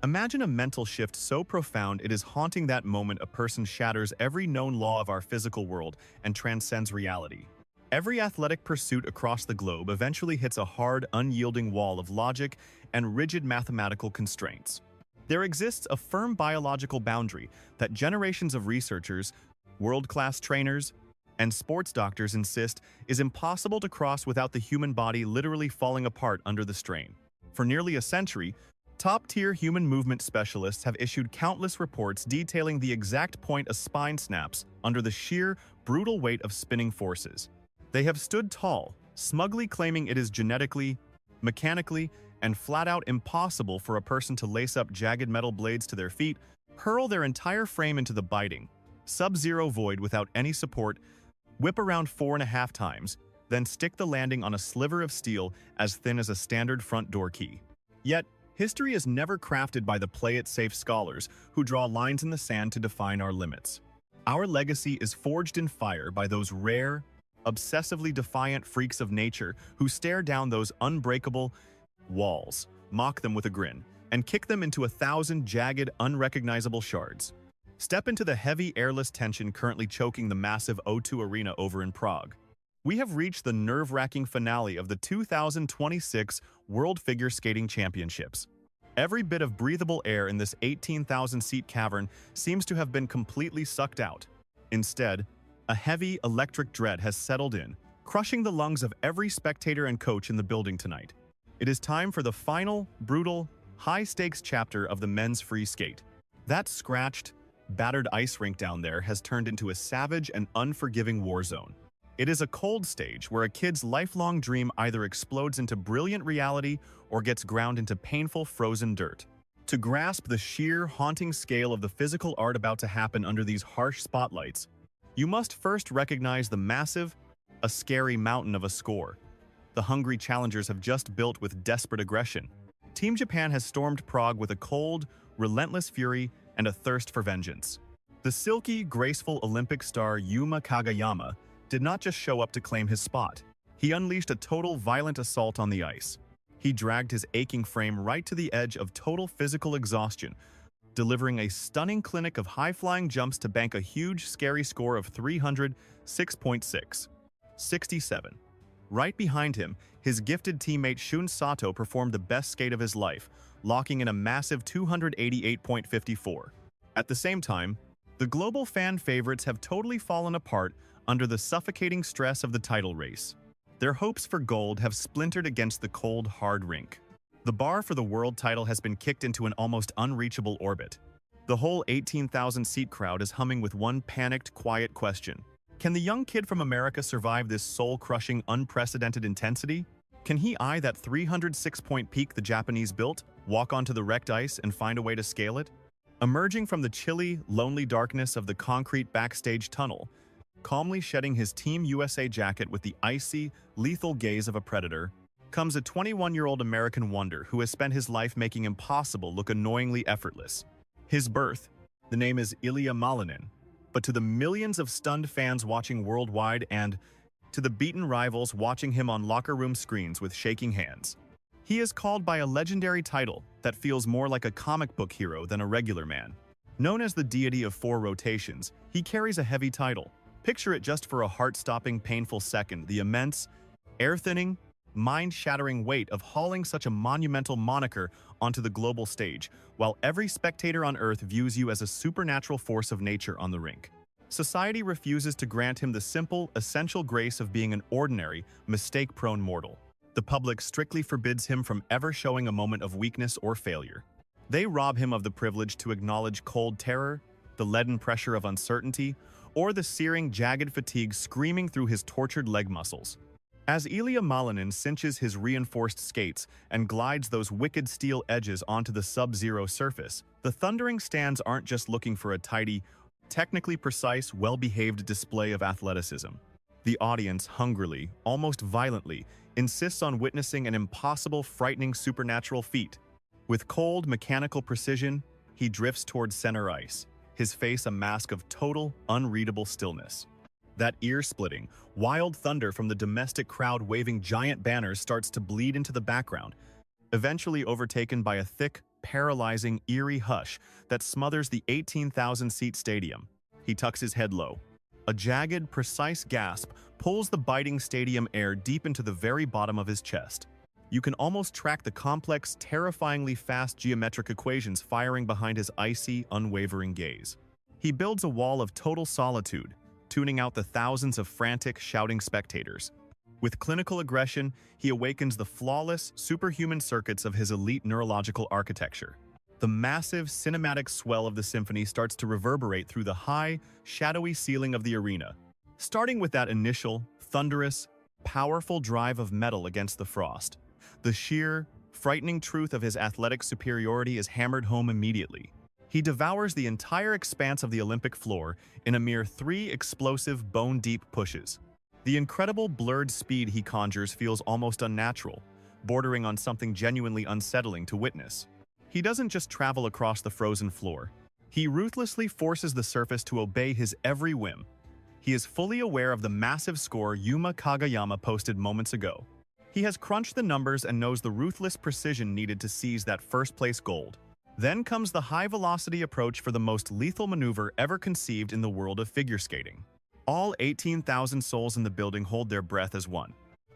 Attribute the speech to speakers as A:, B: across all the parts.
A: Imagine a mental shift so profound it is haunting that moment a person shatters every known law of our physical world and transcends reality. Every athletic pursuit across the globe eventually hits a hard, unyielding wall of logic and rigid mathematical constraints. There exists a firm biological boundary that generations of researchers, world-class trainers, and sports doctors insist is impossible to cross without the human body literally falling apart under the strain. For nearly a century, top-tier human movement specialists have issued countless reports detailing the exact point a spine snaps under the sheer, brutal weight of spinning forces. They have stood tall, smugly claiming it is genetically, mechanically, and flat-out impossible for a person to lace up jagged metal blades to their feet, hurl their entire frame into the biting, sub-zero void without any support, whip around 4.5 times, then stick the landing on a sliver of steel as thin as a standard front door key. Yet, history is never crafted by the play-it-safe scholars who draw lines in the sand to define our limits. Our legacy is forged in fire by those rare, obsessively defiant freaks of nature who stare down those unbreakable walls, mock them with a grin, and kick them into 1,000 jagged, unrecognizable shards. Step into the heavy, airless tension currently choking the massive O2 Arena over in Prague. We have reached the nerve-wracking finale of the 2026 World Figure Skating Championships. Every bit of breathable air in this 18,000-seat cavern seems to have been completely sucked out. Instead, a heavy, electric dread has settled in, crushing the lungs of every spectator and coach in the building tonight. It is time for the final, brutal, high-stakes chapter of the men's free skate. That scratched, battered ice rink down there has turned into a savage and unforgiving war zone. It is a cold stage where a kid's lifelong dream either explodes into brilliant reality or gets ground into painful frozen dirt. To grasp the sheer, haunting scale of the physical art about to happen under these harsh spotlights, you must first recognize the massive, a scary mountain of a score the hungry challengers have just built with desperate aggression. Team Japan has stormed Prague with a cold, relentless fury and a thirst for vengeance. The silky, graceful Olympic star Yuma Kagayama did not just show up to claim his spot. He unleashed a total violent assault on the ice. He dragged his aching frame right to the edge of total physical exhaustion, delivering a stunning clinic of high-flying jumps to bank a huge, scary score of 306.6. 67. Right behind him, his gifted teammate Shun Sato performed the best skate of his life, locking in a massive 288.54. At the same time, the global fan favorites have totally fallen apart under the suffocating stress of the title race. Their hopes for gold have splintered against the cold, hard rink. The bar for the world title has been kicked into an almost unreachable orbit. The whole 18,000-seat crowd is humming with one panicked, quiet question. Can the young kid from America survive this soul-crushing, unprecedented intensity? Can he eye that 306-point peak the Japanese built, walk onto the wrecked ice, and find a way to scale it? Emerging from the chilly, lonely darkness of the concrete backstage tunnel, calmly shedding his Team USA jacket with the icy, lethal gaze of a predator, comes a 21-year-old American wonder who has spent his life making impossible look annoyingly effortless. His birth, the name is Ilia Malinin, but to the millions of stunned fans watching worldwide and to the beaten rivals watching him on locker room screens with shaking hands, he is called by a legendary title that feels more like a comic book hero than a regular man. Known as the deity of 4 rotations, he carries a heavy title. Picture it just for a heart-stopping, painful second, the immense, air-thinning, mind-shattering weight of hauling such a monumental moniker onto the global stage, while every spectator on Earth views you as a supernatural force of nature on the rink. Society refuses to grant him the simple, essential grace of being an ordinary, mistake-prone mortal. The public strictly forbids him from ever showing a moment of weakness or failure. They rob him of the privilege to acknowledge cold terror, the leaden pressure of uncertainty, or the searing, jagged fatigue screaming through his tortured leg muscles. As Ilia Malinin cinches his reinforced skates and glides those wicked steel edges onto the sub-zero surface, the thundering stands aren't just looking for a tidy, technically precise, well-behaved display of athleticism. The audience hungrily, almost violently, insists on witnessing an impossible, frightening supernatural feat. With cold, mechanical precision, he drifts towards center ice, his face a mask of total, unreadable stillness. That ear-splitting, wild thunder from the domestic crowd waving giant banners starts to bleed into the background, eventually overtaken by a thick, paralyzing, eerie hush that smothers the 18,000-seat stadium. He tucks his head low. A jagged, precise gasp pulls the biting stadium air deep into the very bottom of his chest. You can almost track the complex, terrifyingly fast geometric equations firing behind his icy, unwavering gaze. He builds a wall of total solitude, tuning out the thousands of frantic, shouting spectators. With clinical aggression, he awakens the flawless, superhuman circuits of his elite neurological architecture. The massive, cinematic swell of the symphony starts to reverberate through the high, shadowy ceiling of the arena, starting with that initial, thunderous, powerful drive of metal against the frost. The sheer, frightening truth of his athletic superiority is hammered home immediately. He devours the entire expanse of the Olympic floor in a mere 3 explosive, bone-deep pushes. The incredible blurred speed he conjures feels almost unnatural, bordering on something genuinely unsettling to witness. He doesn't just travel across the frozen floor. He ruthlessly forces the surface to obey his every whim. He is fully aware of the massive score Yuma Kagayama posted moments ago. He has crunched the numbers and knows the ruthless precision needed to seize that first-place gold. Then comes the high-velocity approach for the most lethal maneuver ever conceived in the world of figure skating. All 18,000 souls in the building hold their breath as one.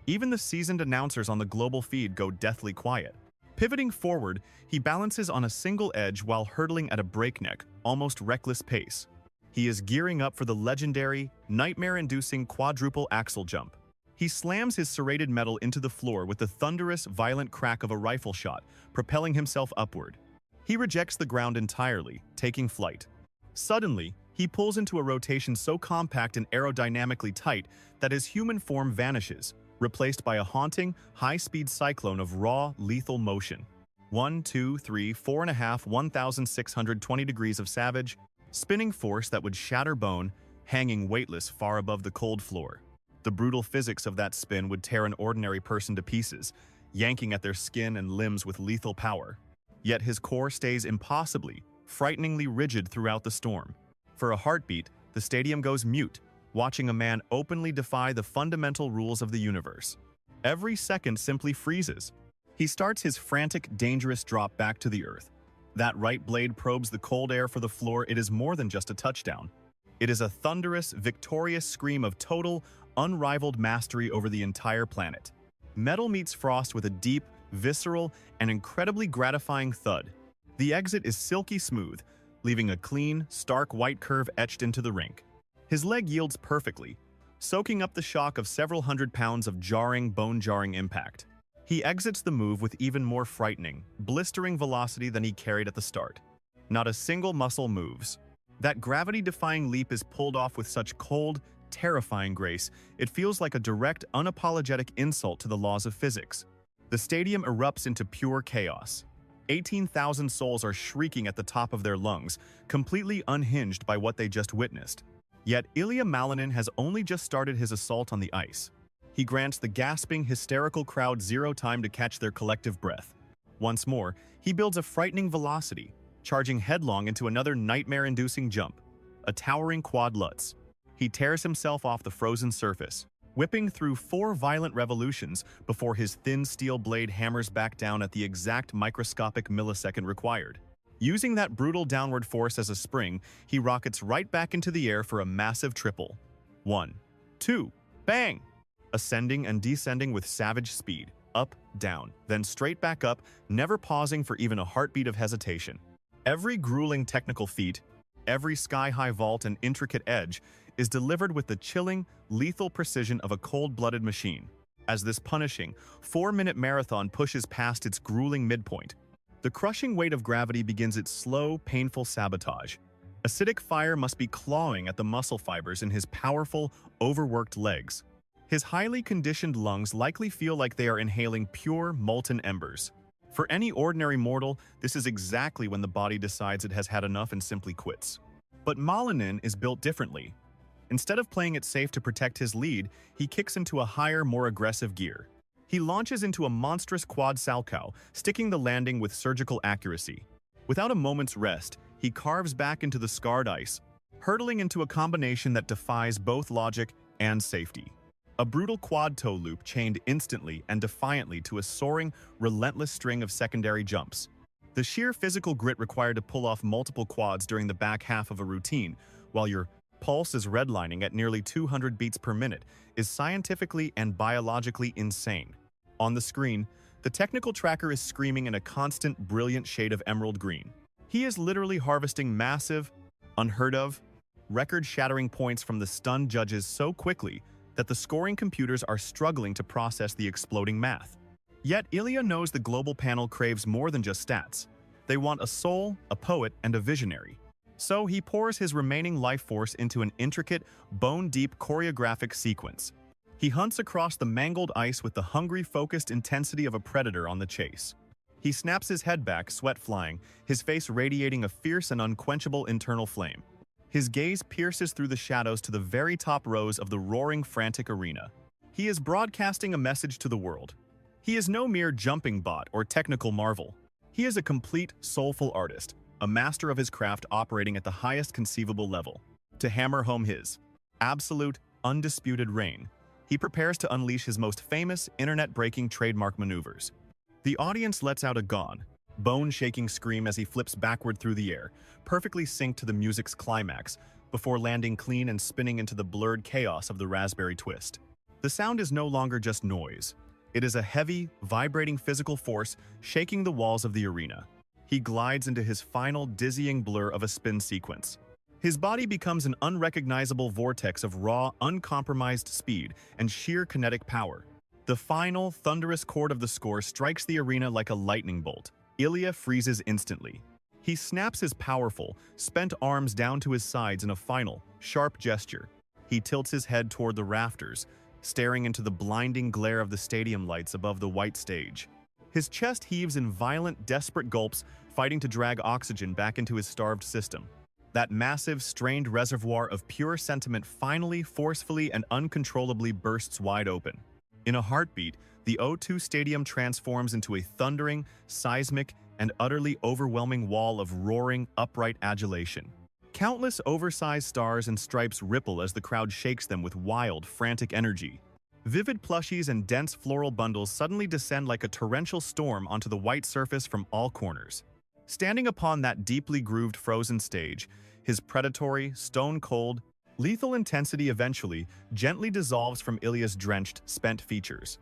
A: Even the seasoned announcers on the global feed go deathly quiet. Pivoting forward, he balances on a single edge while hurtling at a breakneck, almost reckless pace. He is gearing up for the legendary, nightmare-inducing quadruple axel jump. He slams his serrated metal into the floor with the thunderous, violent crack of a rifle shot, propelling himself upward. He rejects the ground entirely, taking flight. Suddenly, he pulls into a rotation so compact and aerodynamically tight that his human form vanishes, replaced by a haunting, high-speed cyclone of raw, lethal motion. 1, 2, 3, 4.5, 1,620 degrees of savage, spinning force that would shatter bone, hanging weightless far above the cold floor. The brutal physics of that spin would tear an ordinary person to pieces, yanking at their skin and limbs with lethal power. Yet his core stays impossibly, frighteningly rigid throughout the storm. For a heartbeat, the stadium goes mute, watching a man openly defy the fundamental rules of the universe. Every second simply freezes. He starts his frantic, dangerous drop back to the earth. That right blade probes the cold air for the floor. It is more than just a touchdown. It is a thunderous, victorious scream of total, unrivaled mastery over the entire planet. Metal meets frost with a deep, visceral, and incredibly gratifying thud. The exit is silky smooth, leaving a clean, stark white curve etched into the rink. His leg yields perfectly, soaking up the shock of several hundred pounds of jarring, bone-jarring impact. He exits the move with even more frightening, blistering velocity than he carried at the start. Not a single muscle moves. That gravity-defying leap is pulled off with such cold, terrifying grace, it feels like a direct, unapologetic insult to the laws of physics. The stadium erupts into pure chaos. 18,000 souls are shrieking at the top of their lungs, completely unhinged by what they just witnessed. Yet Ilia Malinin has only just started his assault on the ice. He grants the gasping, hysterical crowd zero time to catch their collective breath. Once more, he builds a frightening velocity, charging headlong into another nightmare-inducing jump, a towering quad lutz. He tears himself off the frozen surface, whipping through 4 violent revolutions before his thin steel blade hammers back down at the exact microscopic millisecond required. Using that brutal downward force as a spring, he rockets right back into the air for a massive triple. 1, 2, bang! Ascending and descending with savage speed, up, down, then straight back up, never pausing for even a heartbeat of hesitation. Every grueling technical feat, every sky-high vault and intricate edge is delivered with the chilling, lethal precision of a cold-blooded machine. As this punishing, 4-minute marathon pushes past its grueling midpoint, the crushing weight of gravity begins its slow, painful sabotage. Acidic fire must be clawing at the muscle fibers in his powerful, overworked legs. His highly conditioned lungs likely feel like they are inhaling pure, molten embers. For any ordinary mortal, this is exactly when the body decides it has had enough and simply quits. But Malinin is built differently. Instead of playing it safe to protect his lead, he kicks into a higher, more aggressive gear. He launches into a monstrous quad salchow, sticking the landing with surgical accuracy. Without a moment's rest, he carves back into the scarred ice, hurtling into a combination that defies both logic and safety. A brutal quad toe loop chained instantly and defiantly to a soaring, relentless string of secondary jumps. The sheer physical grit required to pull off multiple quads during the back half of a routine, while your pulse is redlining at nearly 200 beats per minute, is scientifically and biologically insane. On the screen, the technical tracker is screaming in a constant, brilliant shade of emerald green. He is literally harvesting massive, unheard of, record-shattering points from the stunned judges so quickly that the scoring computers are struggling to process the exploding math. Yet Ilia knows the global panel craves more than just stats. They want a soul, a poet, and a visionary. So he pours his remaining life force into an intricate, bone-deep choreographic sequence. He hunts across the mangled ice with the hungry, focused intensity of a predator on the chase. He snaps his head back, sweat flying, his face radiating a fierce and unquenchable internal flame. His gaze pierces through the shadows to the very top rows of the roaring, frantic arena. He is broadcasting a message to the world. He is no mere jumping bot or technical marvel. He is a complete, soulful artist, a master of his craft operating at the highest conceivable level. To hammer home his absolute, undisputed reign, he prepares to unleash his most famous, internet-breaking trademark maneuvers. The audience lets out a gone, bone-shaking scream as he flips backward through the air, perfectly synced to the music's climax, before landing clean and spinning into the blurred chaos of the raspberry twist. The sound is no longer just noise. It is a heavy, vibrating physical force shaking the walls of the arena. He glides into his final dizzying blur of a spin sequence. His body becomes an unrecognizable vortex of raw, uncompromised speed and sheer kinetic power. The final, thunderous chord of the score strikes the arena like a lightning bolt. Ilia freezes instantly. He snaps his powerful, spent arms down to his sides in a final, sharp gesture. He tilts his head toward the rafters, staring into the blinding glare of the stadium lights above the white stage. His chest heaves in violent, desperate gulps, fighting to drag oxygen back into his starved system. That massive, strained reservoir of pure sentiment finally, forcefully, and uncontrollably bursts wide open. In a heartbeat, the O2 Stadium transforms into a thundering, seismic, and utterly overwhelming wall of roaring, upright adulation. Countless oversized stars and stripes ripple as the crowd shakes them with wild, frantic energy. Vivid plushies and dense floral bundles suddenly descend like a torrential storm onto the white surface from all corners. Standing upon that deeply grooved frozen stage, his predatory, stone-cold, lethal intensity eventually gently dissolves from Ilia's drenched, spent features.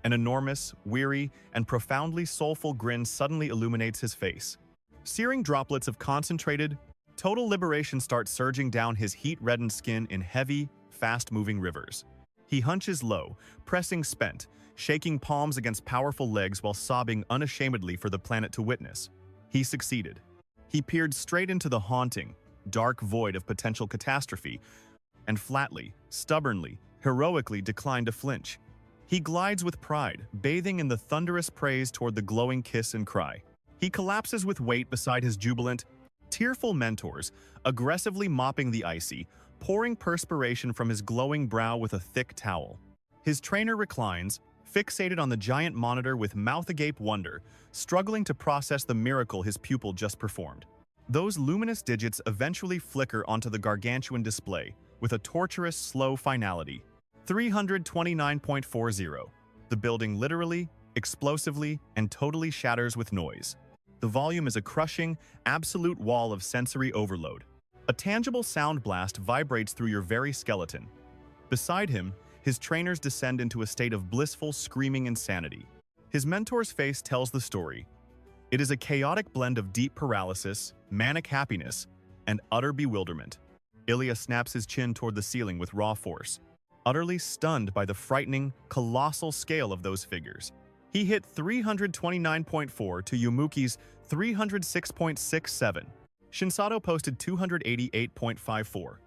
A: An enormous, weary, and profoundly soulful grin suddenly illuminates his face. Searing droplets of concentrated, total liberation start surging down his heat-reddened skin in heavy, fast-moving rivers. He hunches low, pressing spent, shaking palms against powerful legs while sobbing unashamedly for the planet to witness. He succeeded. He peered straight into the haunting, dark void of potential catastrophe, and flatly, stubbornly, heroically declined to flinch. He glides with pride, bathing in the thunderous praise toward the glowing kiss and cry. He collapses with weight beside his jubilant, tearful mentors, aggressively mopping the icy, pouring perspiration from his glowing brow with a thick towel. His trainer reclines, fixated on the giant monitor with mouth agape wonder, struggling to process the miracle his pupil just performed. Those luminous digits eventually flicker onto the gargantuan display, with a torturous, slow finality. 329.40. The building literally, explosively, and totally shatters with noise. The volume is a crushing, absolute wall of sensory overload. A tangible sound blast vibrates through your very skeleton. Beside him, his trainers descend into a state of blissful, screaming insanity. His mentor's face tells the story. It is a chaotic blend of deep paralysis, manic happiness, and utter bewilderment. Ilia snaps his chin toward the ceiling with raw force, utterly stunned by the frightening, colossal scale of those figures. He hit 329.4 to Yumuki's 306.67. Shinsato posted 288.54.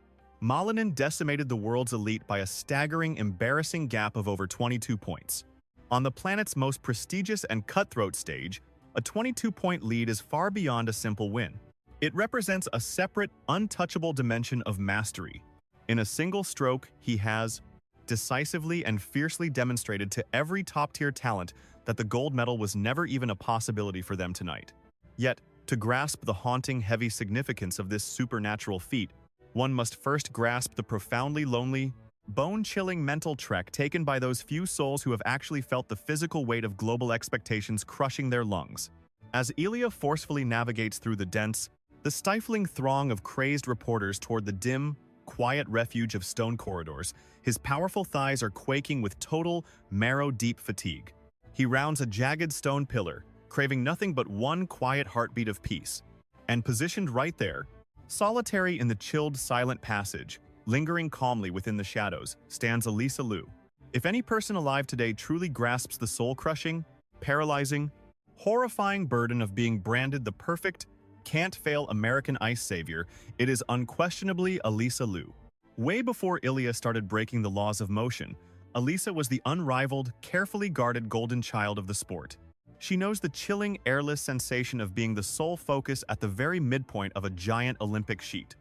A: Malinin decimated the world's elite by a staggering, embarrassing gap of over 22 points. On the planet's most prestigious and cutthroat stage, a 22-point lead is far beyond a simple win. It represents a separate, untouchable dimension of mastery. In a single stroke, he has decisively and fiercely demonstrated to every top-tier talent that the gold medal was never even a possibility for them tonight. Yet, to grasp the haunting, heavy significance of this supernatural feat, one must first grasp the profoundly lonely, bone-chilling mental trek taken by those few souls who have actually felt the physical weight of global expectations crushing their lungs. As Ilia forcefully navigates through the stifling throng of crazed reporters toward the dim, quiet refuge of stone corridors, his powerful thighs are quaking with total, marrow-deep fatigue. He rounds a jagged stone pillar, craving nothing but one quiet heartbeat of peace. And positioned right there, solitary in the chilled, silent passage, lingering calmly within the shadows, stands Alysa Liu. If any person alive today truly grasps the soul-crushing, paralyzing, horrifying burden of being branded the perfect, can't-fail American ice savior, it is unquestionably Alysa Liu. Way before Ilia started breaking the laws of motion, Alysa was the unrivaled, carefully guarded golden child of the sport. She knows the chilling, airless sensation of being the sole focus at the very midpoint of a giant Olympic sheet.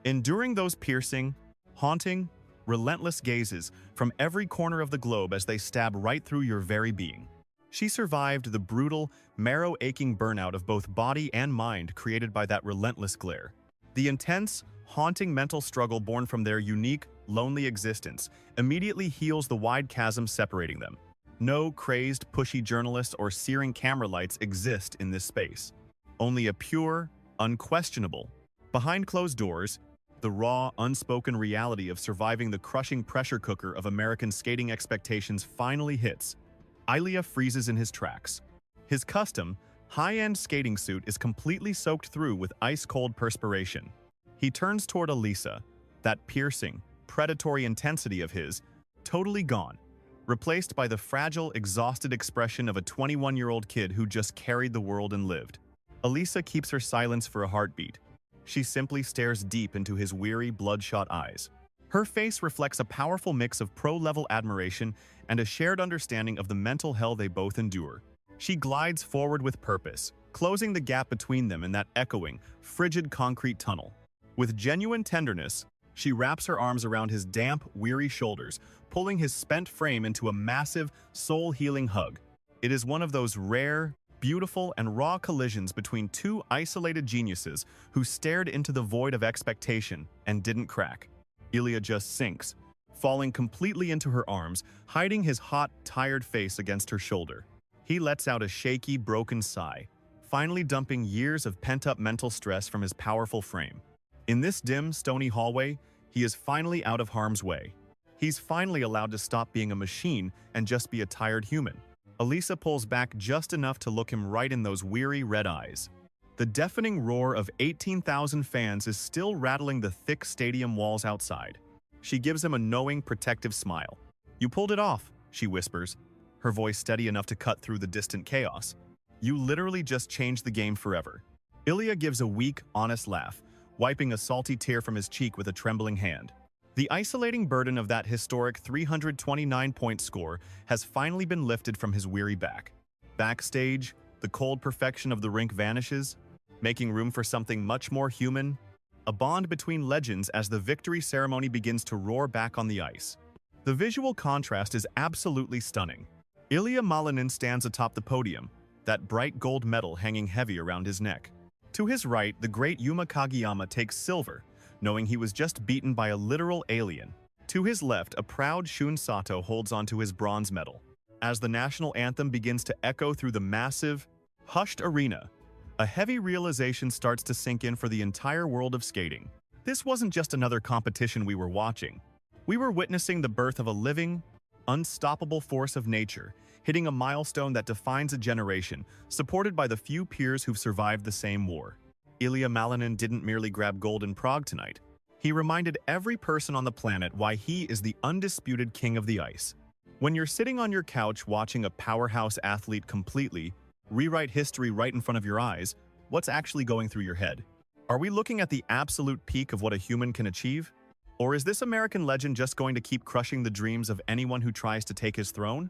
A: Enduring those piercing, haunting, relentless gazes from every corner of the globe as they stab right through your very being. She survived the brutal, marrow-aching burnout of both body and mind created by that relentless glare. The intense, haunting mental struggle born from their unique, lonely existence immediately heals the wide chasm separating them. No crazed, pushy journalists or searing camera lights exist in this space. Only a pure, unquestionable, behind closed doors, the raw, unspoken reality of surviving the crushing pressure cooker of American skating expectations finally hits. Ilia freezes in his tracks. His custom, high-end skating suit is completely soaked through with ice-cold perspiration. He turns toward Alysa, that piercing, predatory intensity of his, totally gone, replaced by the fragile, exhausted expression of a 21-year-old kid who just carried the world and lived. Alysa keeps her silence for a heartbeat. She simply stares deep into his weary, bloodshot eyes. Her face reflects a powerful mix of pro-level admiration and a shared understanding of the mental hell they both endure. She glides forward with purpose, closing the gap between them in that echoing, frigid concrete tunnel. With genuine tenderness, she wraps her arms around his damp, weary shoulders, pulling his spent frame into a massive, soul-healing hug. It is one of those rare, beautiful, and raw collisions between two isolated geniuses who stared into the void of expectation and didn't crack. Ilia just sinks, falling completely into her arms, hiding his hot, tired face against her shoulder. He lets out a shaky, broken sigh, finally dumping years of pent-up mental stress from his powerful frame. In this dim, stony hallway, he is finally out of harm's way. He's finally allowed to stop being a machine and just be a tired human. Alysa pulls back just enough to look him right in those weary red eyes. The deafening roar of 18,000 fans is still rattling the thick stadium walls outside. She gives him a knowing, protective smile. "You pulled it off," she whispers, her voice steady enough to cut through the distant chaos. "You literally just changed the game forever." Ilia gives a weak, honest laugh, wiping a salty tear from his cheek with a trembling hand. The isolating burden of that historic 329-point score has finally been lifted from his weary back. Backstage, the cold perfection of the rink vanishes, making room for something much more human, a bond between legends as the victory ceremony begins to roar back on the ice. The visual contrast is absolutely stunning. Ilia Malinin stands atop the podium, that bright gold medal hanging heavy around his neck. To his right, the great Yuma Kageyama takes silver, knowing he was just beaten by a literal alien. To his left, a proud Shun Sato holds onto his bronze medal. As the national anthem begins to echo through the massive, hushed arena, a heavy realization starts to sink in for the entire world of skating. This wasn't just another competition we were watching. We were witnessing the birth of a living, unstoppable force of nature, hitting a milestone that defines a generation, supported by the few peers who've survived the same war. Ilia Malinin didn't merely grab gold in Prague tonight. He reminded every person on the planet why he is the undisputed king of the ice. When you're sitting on your couch watching a powerhouse athlete completely rewrite history right in front of your eyes, what's actually going through your head? Are we looking at the absolute peak of what a human can achieve? Or is this American legend just going to keep crushing the dreams of anyone who tries to take his throne?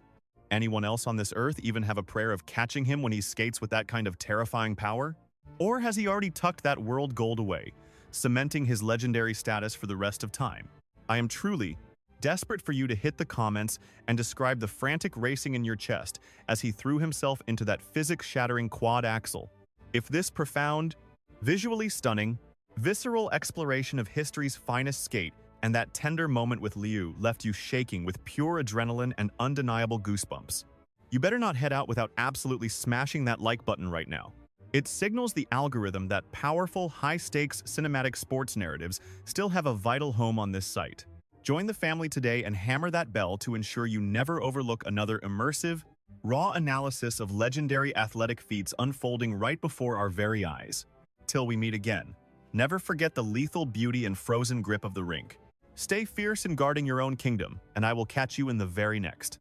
A: Anyone else on this earth even have a prayer of catching him when he skates with that kind of terrifying power? Or has he already tucked that world gold away, cementing his legendary status for the rest of time? I am truly desperate for you to hit the comments and describe the frantic racing in your chest as he threw himself into that physics-shattering quad axle. If this profound, visually stunning, visceral exploration of history's finest skate and that tender moment with Liu left you shaking with pure adrenaline and undeniable goosebumps, you better not head out without absolutely smashing that like button right now. It signals the algorithm that powerful, high-stakes cinematic sports narratives still have a vital home on this site. Join the family today and hammer that bell to ensure you never overlook another immersive, raw analysis of legendary athletic feats unfolding right before our very eyes. Till we meet again, never forget the lethal beauty and frozen grip of the rink. Stay fierce in guarding your own kingdom, and I will catch you in the very next.